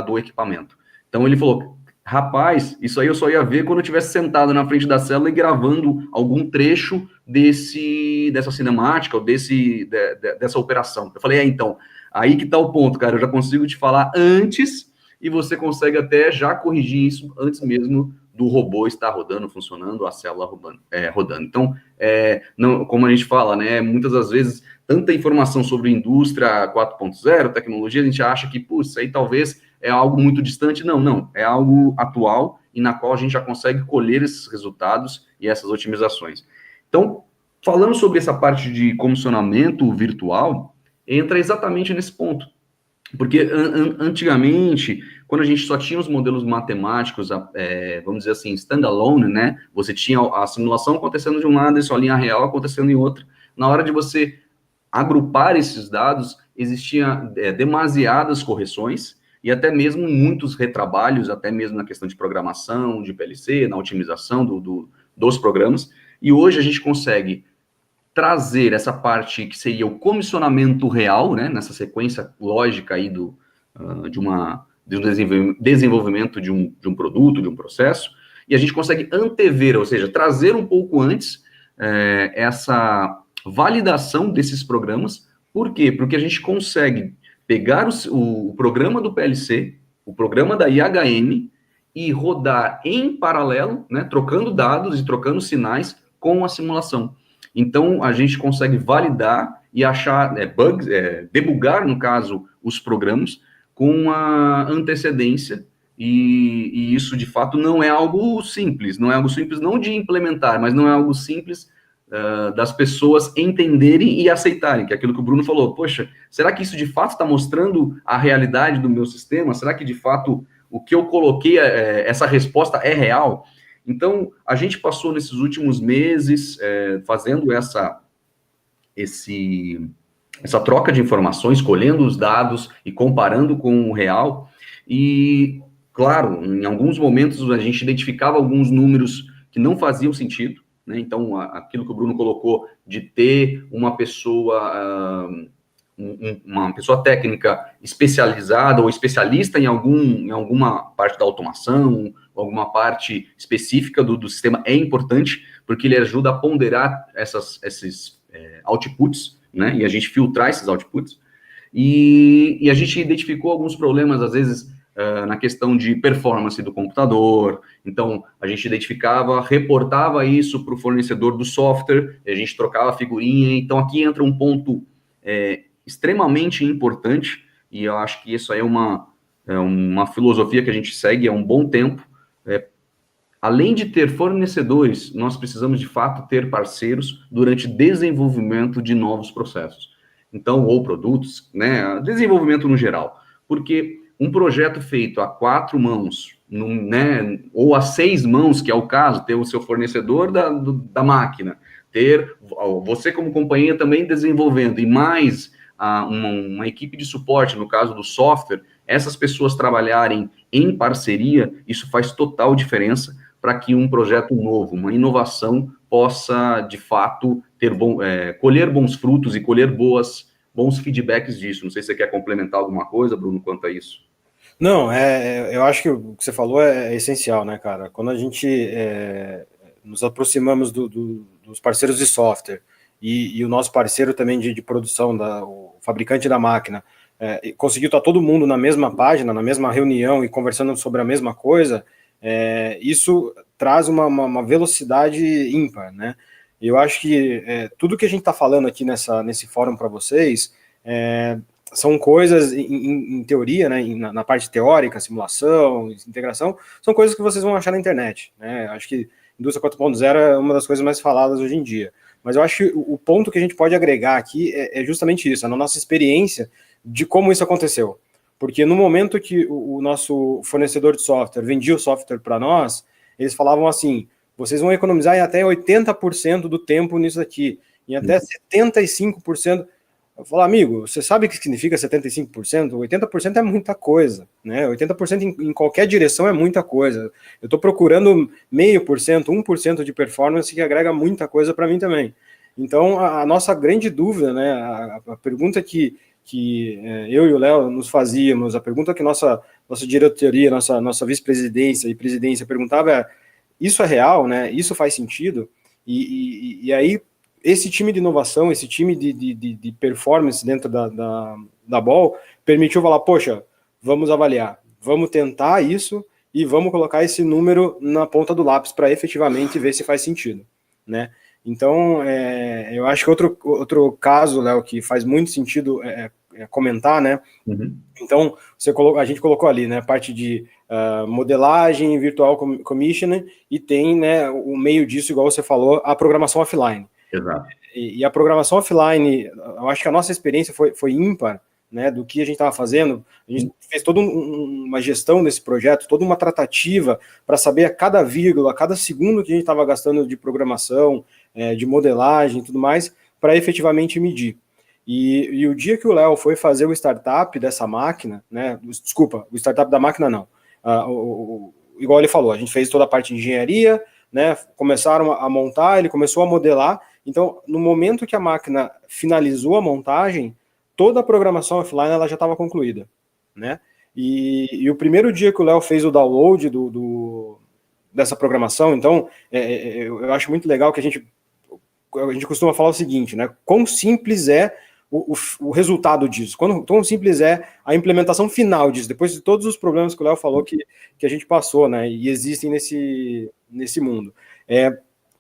do equipamento. Então, ele falou, rapaz, isso aí eu só ia ver quando eu estivesse sentado na frente da célula e gravando algum trecho dessa cinemática ou dessa operação. Eu falei, então, aí que tá o ponto, cara, eu já consigo te falar antes e você consegue até já corrigir isso antes mesmo do robô estar rodando, funcionando, a célula rodando. Então, não, como a gente fala, né, muitas das vezes, tanta informação sobre indústria 4.0, tecnologia, a gente acha que, isso aí talvez é algo muito distante. Não, é algo atual e na qual a gente já consegue colher esses resultados e essas otimizações. Então, falando sobre essa parte de comissionamento virtual, entra exatamente nesse ponto. Porque antigamente, quando a gente só tinha os modelos matemáticos, vamos dizer assim, standalone, né? Você tinha a simulação acontecendo de um lado e sua linha real acontecendo em outro. Na hora de você agrupar esses dados, existiam demasiadas correções e até mesmo muitos retrabalhos, até mesmo na questão de programação, de PLC, na otimização dos programas. E hoje a gente consegue trazer essa parte que seria o comissionamento real, né, nessa sequência lógica aí de um desenvolvimento de um produto, de um processo, e a gente consegue antever, ou seja, trazer um pouco antes essa validação desses programas. Por quê? Porque a gente consegue pegar o programa do PLC, o programa da IHM, e rodar em paralelo, né, trocando dados e trocando sinais com a simulação. Então, a gente consegue validar e achar bugs, debugar, no caso, os programas com uma antecedência, e isso, de fato, não é algo simples. Não é algo simples não de implementar, mas não é algo simples das pessoas entenderem e aceitarem, que é aquilo que o Bruno falou. Poxa, será que isso, de fato, está mostrando a realidade do meu sistema? Será que, de fato, o que eu coloquei, essa resposta é real? Então, a gente passou nesses últimos meses fazendo essa troca de informações, colhendo os dados e comparando com o real. E, claro, em alguns momentos a gente identificava alguns números que não faziam sentido, né? Então, aquilo que o Bruno colocou de ter uma pessoa, uma pessoa técnica especializada ou especialista em alguma parte da automação, alguma parte específica do sistema é importante, porque ele ajuda a ponderar esses outputs, né? E a gente filtrar esses outputs. E a gente identificou alguns problemas, às vezes, na questão de performance do computador. Então, a gente identificava, reportava isso para o fornecedor do software, a gente trocava figurinha. Então, aqui entra um ponto extremamente importante, e eu acho que isso aí é uma filosofia que a gente segue há um bom tempo. Além de ter fornecedores, nós precisamos, de fato, ter parceiros durante o desenvolvimento de novos processos. Então, ou produtos, né, desenvolvimento no geral. Porque um projeto feito a 4 mãos, né, ou a 6 mãos, que é o caso, ter o seu fornecedor da máquina, ter você como companhia também desenvolvendo, e mais uma equipe de suporte, no caso do software, essas pessoas trabalharem em parceria, isso faz total diferença para que um projeto novo, uma inovação, possa, de fato, colher bons frutos e colher bons feedbacks disso. Não sei se você quer complementar alguma coisa, Bruno, quanto a isso. Não, eu acho que o que você falou é essencial, né, cara? Quando a gente nos aproximamos dos parceiros de software e o nosso parceiro também de produção, o fabricante da máquina, conseguiu estar todo mundo na mesma página, na mesma reunião e conversando sobre a mesma coisa, isso traz uma velocidade ímpar, né? E eu acho que tudo que a gente está falando aqui nesse fórum para vocês são coisas, em teoria, né, na parte teórica, simulação, integração, são coisas que vocês vão achar na internet, né? Acho que indústria 4.0 é uma das coisas mais faladas hoje em dia. Mas eu acho que o ponto que a gente pode agregar aqui é justamente isso, a nossa experiência de como isso aconteceu. Porque no momento que o nosso fornecedor de software vendia o software para nós, eles falavam assim, vocês vão economizar em até 80% do tempo nisso aqui, em até 75%. Eu falo, amigo, você sabe o que significa 75%? 80% é muita coisa, né? 80% em qualquer direção é muita coisa. Eu estou procurando 0,5%, 1% de performance que agrega muita coisa para mim também. Então, a nossa grande dúvida, né? A pergunta que eu e o Léo nos fazíamos, a pergunta que nossa diretoria, nossa vice-presidência e presidência perguntava é, isso é real, né? Isso faz sentido? E aí, esse time de inovação, esse time de performance dentro da Ball, permitiu falar, poxa, vamos avaliar, vamos tentar isso e vamos colocar esse número na ponta do lápis para efetivamente ver se faz sentido, né? Então, eu acho que outro caso, Léo, que faz muito sentido comentar, né? Uhum. Então, a gente colocou ali, né, parte de modelagem, virtual commissioning, e tem, né, o meio disso, igual você falou, a programação offline. Exato. E a programação offline, eu acho que a nossa experiência foi ímpar, né, do que a gente estava fazendo. A gente fez toda uma gestão desse projeto, toda uma tratativa para saber a cada vírgula, a cada segundo que a gente estava gastando de programação, de modelagem e tudo mais, para efetivamente medir. E o dia que o Léo foi fazer o startup dessa máquina, né, desculpa, o startup da máquina não, igual ele falou, a gente fez toda a parte de engenharia, né, começaram a montar, ele começou a modelar. Então, no momento que a máquina finalizou a montagem, toda a programação offline ela já estava concluída, né? E o primeiro dia que o Léo fez o download dessa programação, então, eu acho muito legal que a gente costuma falar o seguinte, né? Quão simples é o resultado disso, quão simples é a implementação final disso, depois de todos os problemas que o Léo falou que a gente passou, né? E existem nesse mundo.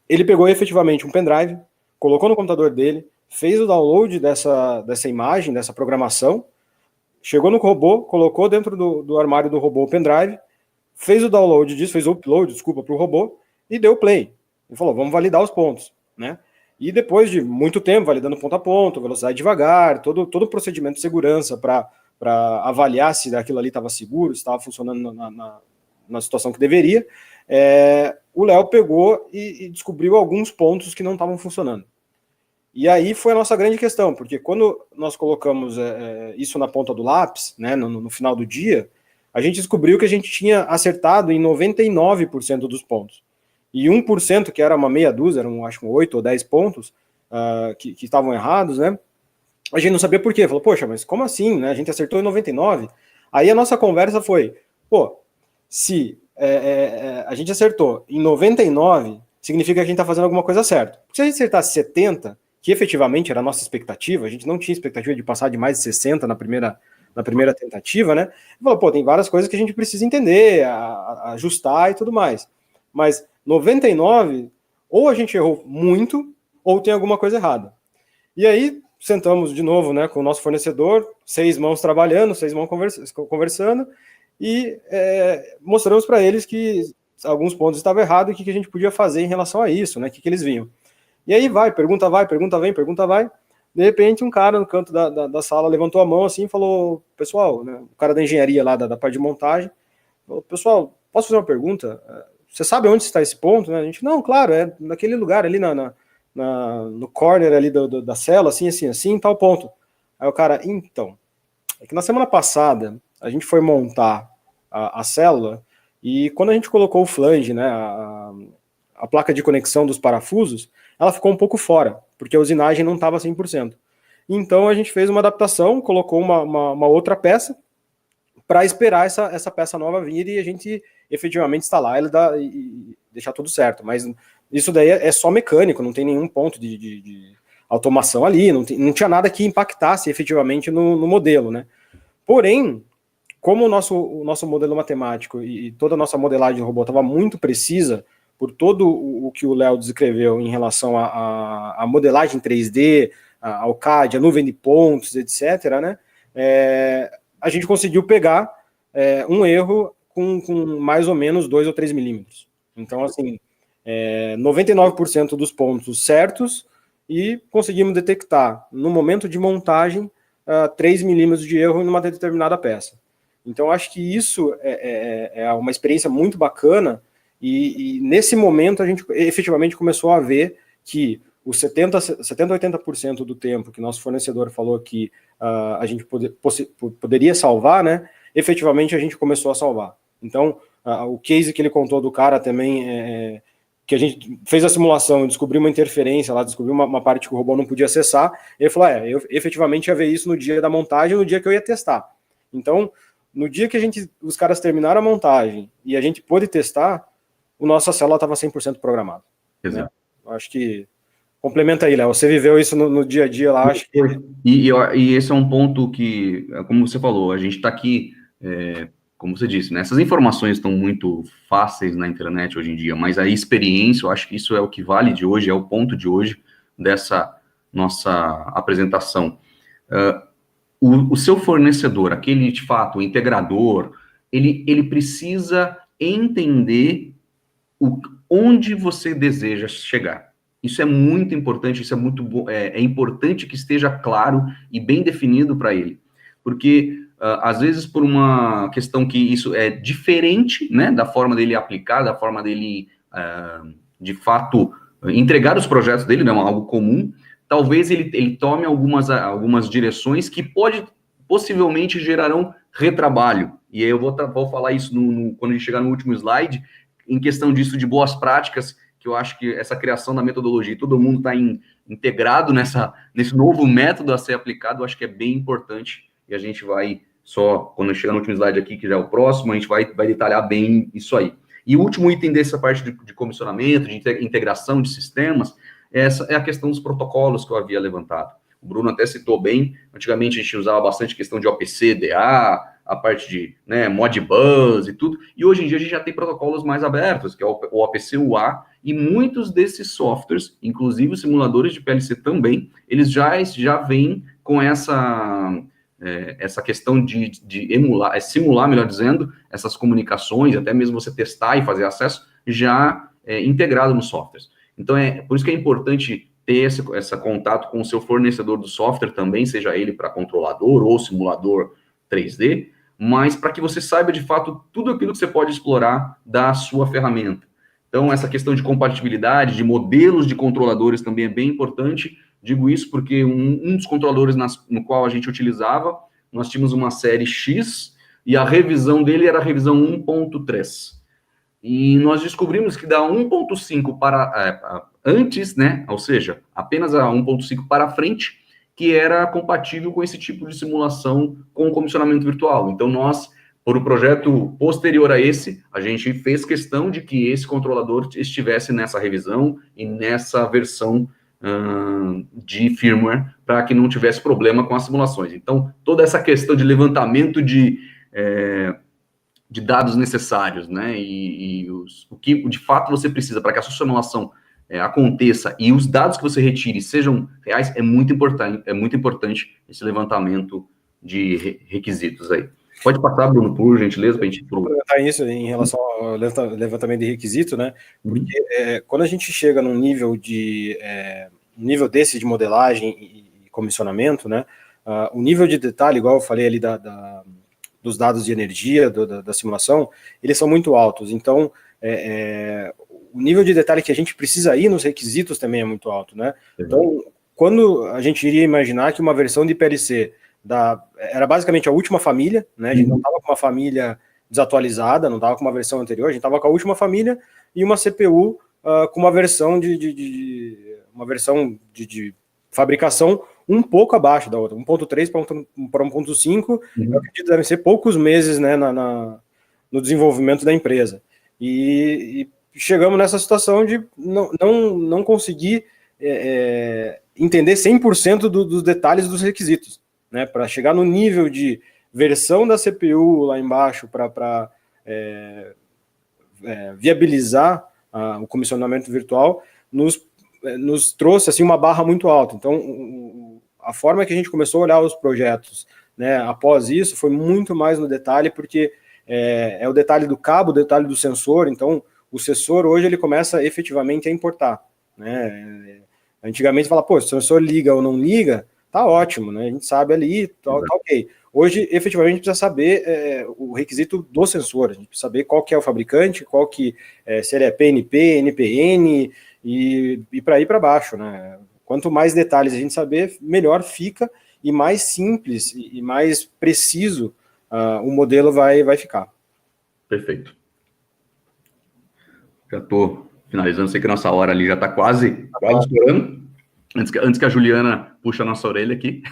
Ele pegou efetivamente um pendrive, colocou no computador dele, fez o download dessa imagem, dessa programação, chegou no robô, colocou dentro do armário do robô o pendrive, fez o download disso, fez o upload, desculpa, para o robô, e deu play. Ele falou, vamos validar os pontos, né? E depois de muito tempo, validando ponto a ponto, velocidade devagar, todo o procedimento de segurança para avaliar se aquilo ali estava seguro, se estava funcionando na situação que deveria, o Léo pegou e descobriu alguns pontos que não estavam funcionando. E aí foi a nossa grande questão, porque quando nós colocamos isso na ponta do lápis, né, no final do dia, a gente descobriu que a gente tinha acertado em 99% dos pontos. E 1%, que era uma meia dúzia, eram acho que 8 ou 10 pontos que estavam errados, né? A gente não sabia por quê. Falou, poxa, mas como assim, né? A gente acertou em 99. Aí a nossa conversa foi, pô, se a gente acertou em 99, significa que a gente está fazendo alguma coisa certa. Porque se a gente acertasse 70, que efetivamente era a nossa expectativa, a gente não tinha expectativa de passar de mais de 60 na primeira tentativa, né? Falou, pô, tem várias coisas que a gente precisa entender, ajustar e tudo mais. Mas 99, ou a gente errou muito, ou tem alguma coisa errada. E aí, sentamos de novo, né, com o nosso fornecedor, 6 mãos trabalhando, 6 mãos conversando, e mostramos para eles que alguns pontos estavam errados e o que a gente podia fazer em relação a isso, né, o que eles viam. E aí pergunta vem, pergunta vai. De repente, um cara no canto da sala levantou a mão assim e falou, pessoal, né, o cara da engenharia lá da parte de montagem, falou, pessoal, posso fazer uma pergunta? Você sabe onde está esse ponto? Né? A gente, não, claro, é naquele lugar ali no corner ali da célula, assim, tal ponto. Aí o cara, então, é que na semana passada a gente foi montar a célula e quando a gente colocou o flange, né, a placa de conexão dos parafusos, ela ficou um pouco fora, porque a usinagem não estava 100%. Então a gente fez uma adaptação, colocou uma outra peça para esperar essa peça nova vir e a gente efetivamente instalar ela e deixar tudo certo. Mas isso daí é só mecânico, não tem nenhum ponto de automação ali, não tinha nada que impactasse efetivamente no modelo, né? Porém, como o nosso modelo matemático e toda a nossa modelagem de robô estava muito precisa por todo o que o Léo descreveu em relação à modelagem 3D, ao CAD, a nuvem de pontos, etc., né? A gente conseguiu pegar um erro com mais ou menos 2 ou 3 milímetros. Então, assim, 99% dos pontos certos e conseguimos detectar, no momento de montagem, 3 milímetros de erro em uma determinada peça. Então, acho que isso é uma experiência muito bacana e nesse momento a gente efetivamente começou a ver que os 70 a 80% do tempo que nosso fornecedor falou que a gente poderia salvar, né, efetivamente a gente começou a salvar. Então, o case que ele contou do cara também, que a gente fez a simulação e descobriu uma interferência lá, descobriu uma parte que o robô não podia acessar, ele falou, eu efetivamente ia ver isso no dia da montagem, no dia que eu ia testar. Então, no dia que os caras terminaram a montagem e a gente pôde testar, a nossa célula estava 100% programada. Né? Acho que complementa aí, Léo. Você viveu isso no dia a dia lá, acho que... E esse é um ponto que, como você falou, a gente está aqui, como você disse, né? Essas informações estão muito fáceis na internet hoje em dia, mas a experiência, eu acho que isso é o que vale de hoje, é o ponto de hoje dessa nossa apresentação. O seu fornecedor, aquele de fato, o integrador, ele precisa entender onde você deseja chegar. Isso é muito importante, isso é muito é importante que esteja claro e bem definido para ele, porque às vezes por uma questão que isso é diferente, né, da forma dele aplicar, da forma dele de fato entregar os projetos dele, não é algo comum, talvez ele tome algumas direções que possivelmente gerarão retrabalho, e aí eu vou falar isso quando a gente chegar no último slide, em questão disso de boas práticas, que eu acho que essa criação da metodologia, todo mundo está integrado nesse novo método a ser aplicado, eu acho que é bem importante, e a gente vai quando chegar no último slide aqui, que já é o próximo, a gente vai detalhar bem isso aí. E o último item dessa parte de comissionamento, de integração de sistemas, essa é a questão dos protocolos que eu havia levantado. O Bruno até citou bem, antigamente a gente usava bastante questão de OPC, DA, a parte de Modbus e tudo, e hoje em dia a gente já tem protocolos mais abertos, que é o OPC UA, e muitos desses softwares, inclusive os simuladores de PLC também, eles já vêm com essa questão de simular, melhor dizendo, essas comunicações, até mesmo você testar e fazer acesso, já integrado nos softwares. Então, por isso que é importante ter esse contato com o seu fornecedor do software também, seja ele para controlador ou simulador 3D, mas para que você saiba, de fato, tudo aquilo que você pode explorar da sua ferramenta. Então, essa questão de compatibilidade, de modelos de controladores também é bem importante, Digo isso porque um dos controladores no qual a gente utilizava, nós tínhamos uma série X e a revisão dele era a revisão 1.3. E nós descobrimos que da 1.5 para antes, né, ou seja, apenas a 1.5 para frente, que era compatível com esse tipo de simulação com o comissionamento virtual. Então, nós, por um projeto posterior a esse, a gente fez questão de que esse controlador estivesse nessa revisão e nessa versão de firmware, para que não tivesse problema com as simulações. Então, toda essa questão de levantamento de dados necessários, né, o que de fato você precisa para que a sua simulação aconteça e os dados que você retire sejam reais, é muito importante esse levantamento de requisitos aí. Pode passar, Bruno, por gentileza, para a gente... Vou comentar isso em relação ao levantamento de requisito, né, porque quando a gente chega num nível desse de modelagem e comissionamento, né, o nível de detalhe, igual eu falei ali dos dados de energia, da simulação, eles são muito altos. Então, o nível de detalhe que a gente precisa ir nos requisitos também é muito alto, né? Então, quando a gente iria imaginar que uma versão de PLC era basicamente a última família, né? A gente não estava com uma família desatualizada, não estava com uma versão anterior, a gente estava com a última família e uma CPU com uma versão de fabricação um pouco abaixo da outra, 1.3 para 1.5, eu acredito que devem ser poucos meses, né, no desenvolvimento da empresa. E chegamos nessa situação de não conseguir entender 100% dos detalhes dos requisitos, né, para chegar no nível de versão da CPU lá embaixo para viabilizar o comissionamento virtual, nos trouxe assim, uma barra muito alta. Então, a forma que a gente começou a olhar os projetos, né, após isso, foi muito mais no detalhe, porque é o detalhe do cabo, o detalhe do sensor. Então, o sensor hoje ele começa efetivamente a importar, né? Antigamente você fala, pô, se o sensor liga ou não liga, tá ótimo, né? A gente sabe ali, tá ok. Hoje, efetivamente, a gente precisa saber o requisito do sensor, a gente precisa saber qual que é o fabricante, se ele é PNP, NPN, e para ir para baixo, né? Quanto mais detalhes a gente saber, melhor fica e mais simples e mais preciso o modelo vai ficar. Perfeito. Já estou finalizando, sei que a nossa hora ali já está quase estourando, antes que a Juliana puxe a nossa orelha aqui.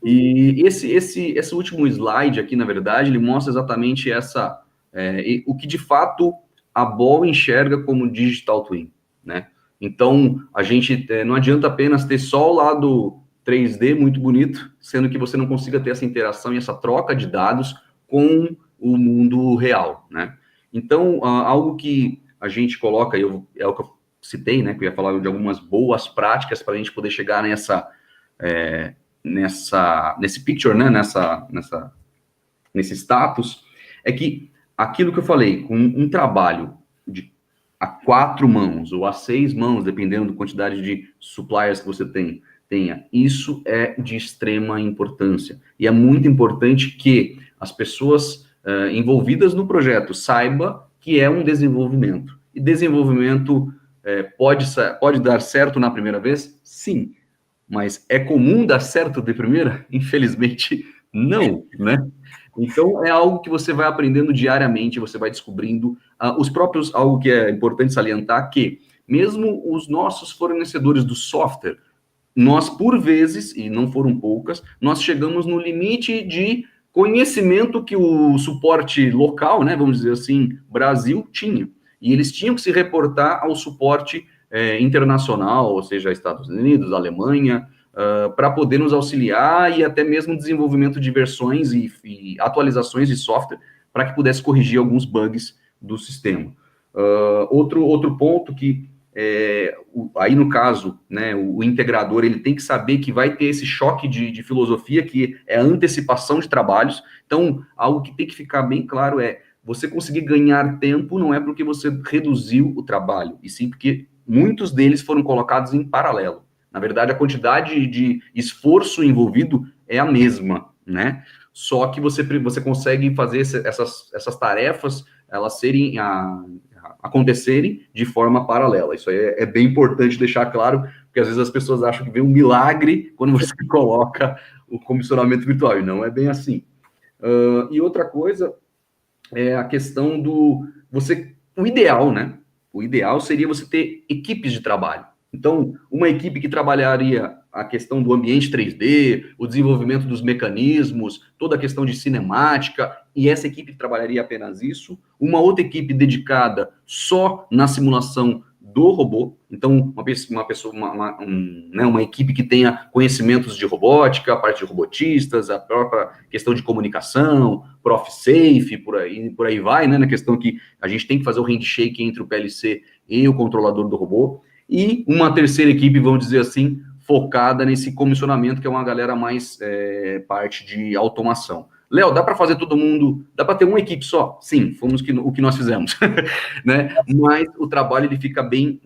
E esse último slide aqui, na verdade, ele mostra exatamente o que de fato a BOL enxerga como Digital Twin, né? Então, a gente não adianta apenas ter só o lado 3D muito bonito, sendo que você não consiga ter essa interação e essa troca de dados com o mundo real, né? Então, algo que a gente coloca, é o que eu citei, né, que eu ia falar de algumas boas práticas para a gente poder chegar nesse picture, né, nesse status, é que aquilo que eu falei, com um trabalho a 4 mãos ou a 6 mãos, dependendo da quantidade de suppliers que você tenha, isso é de extrema importância. E é muito importante que as pessoas envolvidas no projeto saibam que é um desenvolvimento. E desenvolvimento pode dar certo na primeira vez? Sim. Mas é comum dar certo de primeira? Infelizmente, não, né? Então, é algo que você vai aprendendo diariamente, você vai descobrindo algo que é importante salientar, que mesmo os nossos fornecedores do software, nós, por vezes, e não foram poucas, nós chegamos no limite de conhecimento que o suporte local, né, vamos dizer assim, Brasil, tinha. E eles tinham que se reportar ao suporte internacional, ou seja, Estados Unidos, Alemanha, para poder nos auxiliar e até mesmo desenvolvimento de versões e atualizações de software para que pudesse corrigir alguns bugs do sistema. Outro ponto que, aí no caso, né, o integrador ele tem que saber que vai ter esse choque de filosofia, que é a antecipação de trabalhos. Então, algo que tem que ficar bem claro você conseguir ganhar tempo não é porque você reduziu o trabalho, e sim porque muitos deles foram colocados em paralelo. Na verdade, a quantidade de esforço envolvido é a mesma, né? Só que você consegue fazer essas tarefas, elas acontecerem de forma paralela. Isso aí é bem importante deixar claro, porque porque às vezes as pessoas acham que vem um milagre quando você coloca o comissionamento virtual, e não é bem assim. E outra coisa é a questão o ideal, né? O ideal seria você ter equipes de trabalho. Então, uma equipe que trabalharia a questão do ambiente 3D, o desenvolvimento dos mecanismos, toda a questão de cinemática, e essa equipe trabalharia apenas isso. Uma outra equipe dedicada só na simulação do robô. Então, uma equipe que tenha conhecimentos de robótica, a parte de robotistas, a própria questão de comunicação, prof. Safe, por aí vai, né? Na questão que a gente tem que fazer o handshake entre o PLC e o controlador do robô. E uma terceira equipe, vamos dizer assim, focada nesse comissionamento, que é uma galera mais parte de automação. Léo, dá para fazer todo mundo, dá para ter uma equipe só? Sim, fomos o que nós fizemos, né? Mas o trabalho ele fica bem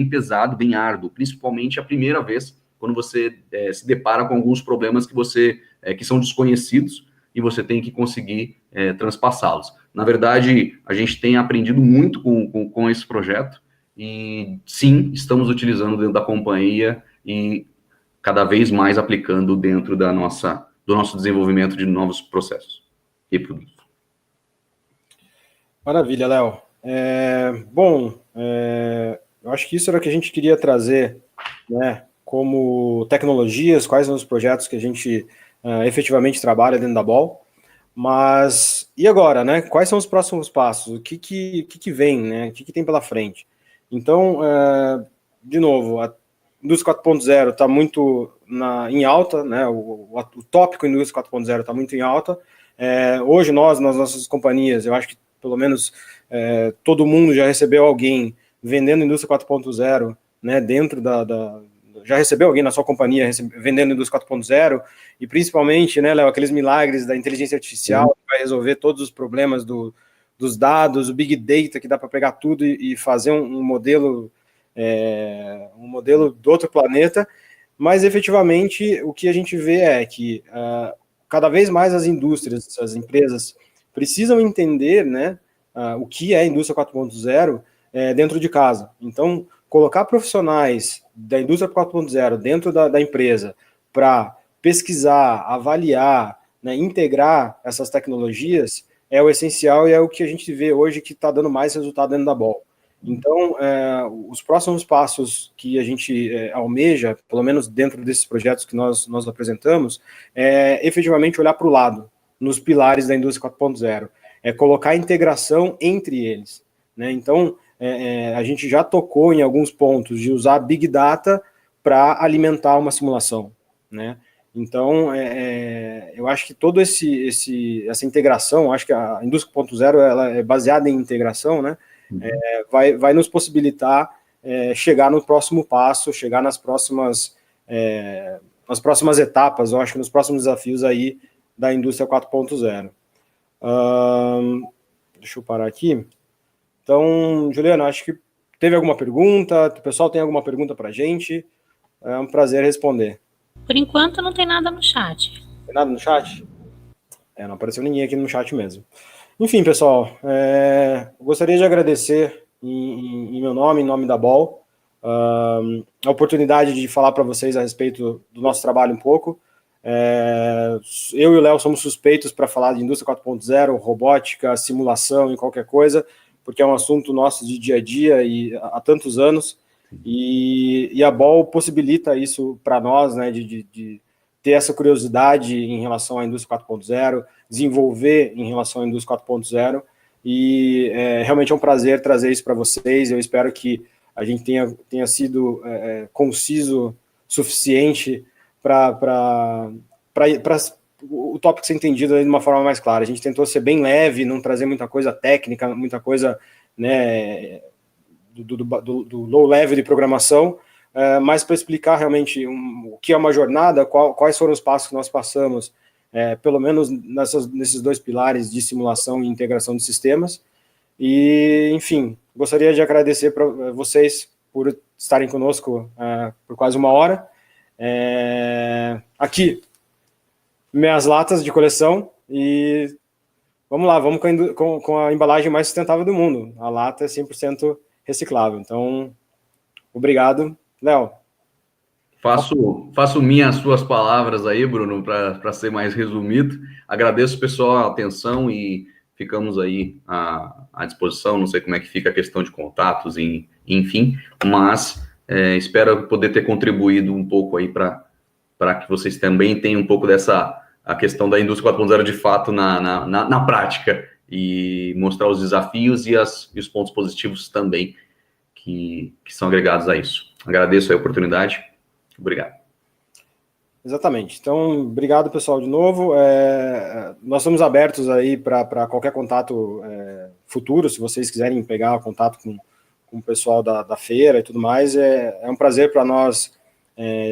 pesado, bem árduo, principalmente a primeira vez, quando você se depara com alguns problemas que são desconhecidos e você tem que conseguir transpassá-los. Na verdade, a gente tem aprendido muito com esse projeto e, sim, estamos utilizando dentro da companhia e cada vez mais aplicando dentro do nosso desenvolvimento de novos processos e produtos. Maravilha, Léo. Eu acho que isso era o que a gente queria trazer, né, como tecnologias, quais são os projetos que a gente efetivamente trabalha dentro da Ball. Mas, e agora, né? Quais são os próximos passos? O que vem, né? O que tem pela frente? Então, de novo, a Indústria 4.0 está muito em alta, né? O tópico Indústria 4.0 está muito em alta. Hoje, nas nossas companhias, eu acho que pelo menos todo mundo já recebeu alguém vendendo Indústria 4.0, né? Dentro já recebeu alguém na sua companhia vendendo Indústria 4.0, e principalmente, né, Léo, aqueles milagres da inteligência artificial que vai resolver todos os problemas dos dados, o Big Data, que dá para pegar tudo e fazer um modelo do outro planeta. Mas, efetivamente, o que a gente vê é que cada vez mais as indústrias, as empresas, precisam entender, né, o que é a Indústria 4.0 dentro de casa. Então, colocar profissionais da Indústria 4.0 dentro da empresa para pesquisar, avaliar, né, integrar essas tecnologias é o essencial e é o que a gente vê hoje que está dando mais resultado dentro da Ball. Então, os próximos passos que a gente almeja, pelo menos dentro desses projetos que nós apresentamos, é efetivamente olhar para o lado, nos pilares da Indústria 4.0, colocar a integração entre eles, né? Então, a gente já tocou em alguns pontos de usar Big Data para alimentar uma simulação, né? Então, eu acho que toda essa integração, acho que a Indústria 4.0 ela é baseada em integração, né? Vai nos possibilitar chegar no próximo passo, chegar nas próximas etapas, eu acho que nos próximos desafios aí da Indústria 4.0. Deixa eu parar aqui. Então, Juliana, acho que teve alguma pergunta? O pessoal tem alguma pergunta para a gente? É um prazer responder. Por enquanto, não tem nada no chat. Tem nada no chat? Não apareceu ninguém aqui no chat mesmo. Enfim, pessoal, gostaria de agradecer em meu nome, em nome da Ball, a oportunidade de falar para vocês a respeito do nosso trabalho um pouco. Eu e o Léo somos suspeitos para falar de Indústria 4.0, robótica, simulação e qualquer coisa, porque é um assunto nosso de dia a dia e há tantos anos, e a Ball possibilita isso para nós, né, de ter essa curiosidade em relação à Indústria 4.0, desenvolver em relação à Indústria 4.0, e realmente é um prazer trazer isso para vocês. Eu espero que a gente tenha sido conciso suficiente para o tópico ser entendido de uma forma mais clara. A gente tentou ser bem leve, não trazer muita coisa técnica, muita coisa, né, do low level de programação, mas para explicar realmente o que é uma jornada, quais foram os passos que nós passamos, pelo menos nesses dois pilares de simulação e integração de sistemas. E, enfim, gostaria de agradecer para vocês por estarem conosco por quase uma hora. Aqui, minhas latas de coleção, e vamos lá, vamos com a embalagem mais sustentável do mundo. A lata é 100% reciclável. Então, obrigado. Léo. Faço minhas suas palavras aí, Bruno, para ser mais resumido. Agradeço, pessoal, a atenção e ficamos aí à disposição. Não sei como é que fica a questão de contatos, enfim, mas espero poder ter contribuído um pouco aí para que vocês também tenham um pouco a questão da indústria 4.0 de fato na prática e mostrar os desafios e os pontos positivos também que são agregados a isso. Agradeço a oportunidade. Obrigado. Exatamente. Então, obrigado, pessoal, de novo. Nós estamos abertos aí para qualquer contato futuro, se vocês quiserem pegar contato com o pessoal da feira e tudo mais. É um prazer para nós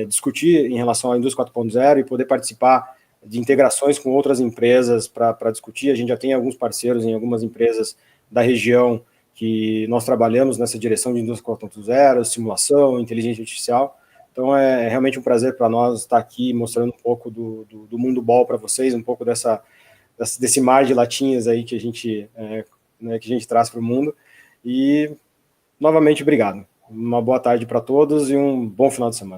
discutir em relação à indústria 4.0 e poder participar de integrações com outras empresas para discutir. A gente já tem alguns parceiros em algumas empresas da região que nós trabalhamos nessa direção de indústria 4.0, simulação, inteligência artificial. Então, é realmente um prazer para nós estar aqui mostrando um pouco do mundo BOL para vocês, um pouco desse mar de latinhas aí que a gente traz para o mundo. E, novamente, obrigado. Uma boa tarde para todos e um bom final de semana.